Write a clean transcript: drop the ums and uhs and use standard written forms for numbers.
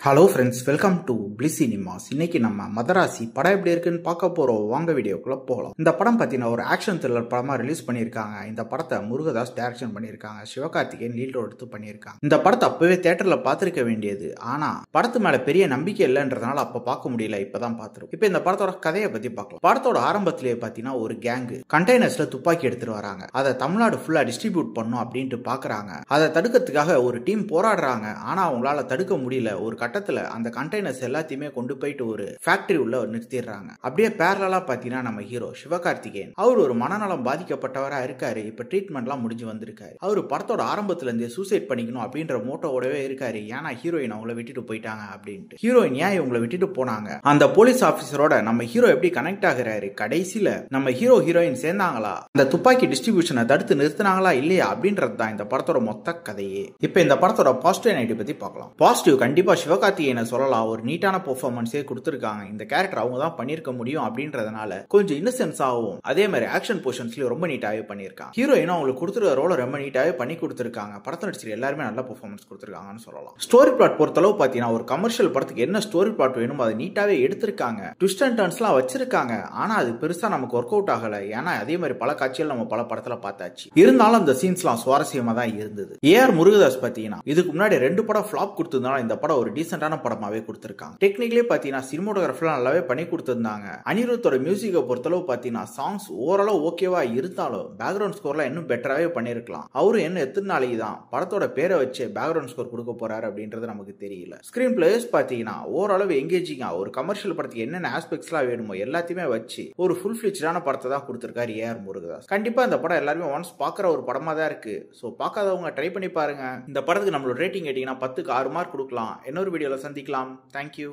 Hello friends, welcome to bliss cinemas. இன்னைக்கு நம்ம மதராசி படம் எப்படி இருக்குன்னு பார்க்க போறோம். வாங்க வீடியோக்குள்ள போகலாம். இந்த படம் பார்த்தீங்கன்னா ஒரு ஆக்ஷன் த்ரில்லர் படமா ரிலீஸ் பண்ணியிருக்காங்க. இந்த படத்தை முருகதாஸ் டைரக்ஷன் பண்ணியிருக்காங்க. சிவகார்த்திகேயன் லீட் ரோல் எடுத்து பண்ணியிருக்காங்க. இந்த படத்தை அப்பவே தியேட்டர்ல பார்த்திருக்க வேண்டியது. ஆனா படத்து மேல பெரிய நம்பிக்கை இல்லைன்றதுனால அப்ப பார்க்க முடியல. இப்பதான் பார்த்துருக்கோம். இப்போ இந்த படத்தோட கதையை பத்தி பார்க்கலாம். படத்தோட ஆரம்பத்திலேயே பார்த்தீங்கன்னா ஒரு கேங்கு கண்டெய்னர்ஸ்ல துப்பாக்கி எடுத்துட்டு வராங்க. அதை தமிழ்நாடு ஃபுல்லா டிஸ்ட்ரிபியூட் பண்ணும் அப்படின்ட்டு பாக்குறாங்க. அதை தடுக்கிறதுக்காக ஒரு டீம் போராடுறாங்க. ஆனா அவங்களால தடுக்க முடியல. ஒரு கட்டத்துல அந்த கண்டெய்னர்ஸ் எல்லாத்தையுமே கொண்டு போயிட்டு ஒரு ஃபேக்டரி உள்ள நிறுத்திடுறாங்க. அப்படியே பேரலா பாத்தீங்கன்னா நம்ம ஹீரோ சிவகார்த்திகேயன் அவர் ஒரு மனநலம் பாதிக்கப்பட்டவரா இருக்காரு. இப்ப ட்ரீட்மெண்ட்லாம் முடிஞ்சு வந்திருக்காரு. அவர் படத்தோட ஆரம்பத்துல இருந்தே சூசைட் பண்ணிக்கணும் அப்படின்ற மோட்டோவோடவே இருக்காரு. ஏன்னா ஹீரோயின் அவங்கள விட்டுட்டு போயிட்டாங்க அப்படின்ட்டு. ஹீரோயின் ஏன் இவங்களை விட்டுட்டு போனாங்க, அந்த போலீஸ் ஆபீசரோட நம்ம ஹீரோ எப்படி கனெக்ட் ஆகுறாரு, கடைசியில நம்ம ஹீரோயின் சேர்ந்தாங்களா, அந்த துப்பாக்கி டிஸ்ட்ரிபியூஷனை தடுத்து நிறுத்தினாங்களா இல்லையா அப்படின்றது தான் இந்த படத்தோட மொத்த கதையே. இப்ப இந்த படத்தோட பாசிட்டிவ் நெகட்டிவ் பத்தி பார்க்கலாம். பாசிட்டிவ் கண்டிப்பா சிவகார்த்திகேயன் சொல்லலாம். ஒரு நீட்டான பெர்ஃபார்மன்ஸே கொடுத்திருக்காங்க. இந்த கேரக்டர் அவங்க தான் பண்ணிருக்க முடியும் அப்படின்றதுனால கொஞ்சம் இன்னசென்ஸாவும் அதே மாதிரி ஆக்ஷன் போர்ஷன்ஸ்லயும் ரொம்ப நீட்டாவே பண்ணிருக்காங்க. ஹீரோயின் அவங்களுக்கு கொடுத்துருக்க ரோல ரொம்ப நீட்டாவே பண்ணி கொடுத்திருக்காங்க. படத்தை நடிச்சிருக்க எல்லாருமே நல்ல பெர்ஃபார்மன்ஸ் கொடுத்திருக்காங்கன்னு சொல்லலாம். ஸ்டோரி பிளாட் பொறுத்தளவு பாத்தீங்கன்னா ஒரு கமர்ஷியல் படத்துக்கு என்ன ஸ்டோரி பிளாட் வேணுமோ அதை நீட்டாவே எடுத்திருக்காங்க. ட்விஸ்ட் அண்ட் டர்ன்ஸ்லாம் வச்சிருக்காங்க. ஆனா அது பெருசா நமக்கு ஒர்க் அவுட் ஆகல. ஏன்னா அதே மாதிரி பல காட்சிகள் நம்ம பல படத்துல பார்த்தாச்சு. இருந்தாலும் அந்த சீன்ஸ்லாம் சுவாரஸ்யமா தான் இருந்தது. ஏஆர் முருகதாஸ் பாத்தீங்கன்னா இதுக்கு முன்னாடி 2 படம் ஃபிளாப் கொடுத்திருந்தாலும் இந்த படம் ஒரு டீசென்டான படமாவே கொடுத்திருக்காங்க. டெக்னிக்கலி பாத்தீங்கன்னா சினிமோட்டோகிராஃபிலாம் நல்லாவே பண்ணி கொடுத்திருந்தாங்க. அனிருத்தோட மியூசிக்கை பொறுத்தளவு பாத்தீங்கன்னா சாங்ஸ் ஓரளவு ஓகேவா இருந்தாலும் பேக்ரவுண்ட் ஸ்கோர்லாம் இன்னும் பெட்டராவே பண்ணிருக்கலாம். அவரு என்ன எத்தனை நாளைக்கு தான் படத்தோட பேரை வச்சு பேக்ரவுண்ட் ஸ்கோர் கொடுக்க போறாரு அப்படின்றது நமக்கு தெரியல. ஸ்கிரீன் பிளேஸ் பாத்தீங்கன்னா ஓரளவு எங்கேஜிங்கா ஒரு கமர்ஷியல் படத்துக்கு என்னென்ன ஆஸ்பெக்ட்ஸ்லாம் வேணுமோ எல்லாத்தையுமே வச்சு ஒரு ஃபுல் ஃபிளெட்ஜான படத்தை தான் கொடுத்திருக்காரு ஏஆர் முருகதாஸ். கண்டிப்பா இந்த படம் எல்லாருமே ஒன்ஸ் பாக்குற ஒரு படமா தான் இருக்கு. சோ பார்க்காதவங்க ட்ரை பண்ணி பாருங்க. இந்த படத்துக்கு நம்மளோட ரேட்டிங் கேட்டீங்கன்னா 10க்கு 6 மார்க் கொடுக்கலாம். இன்னொரு வீடியோல சந்திக்கலாம். தேங்க்யூ.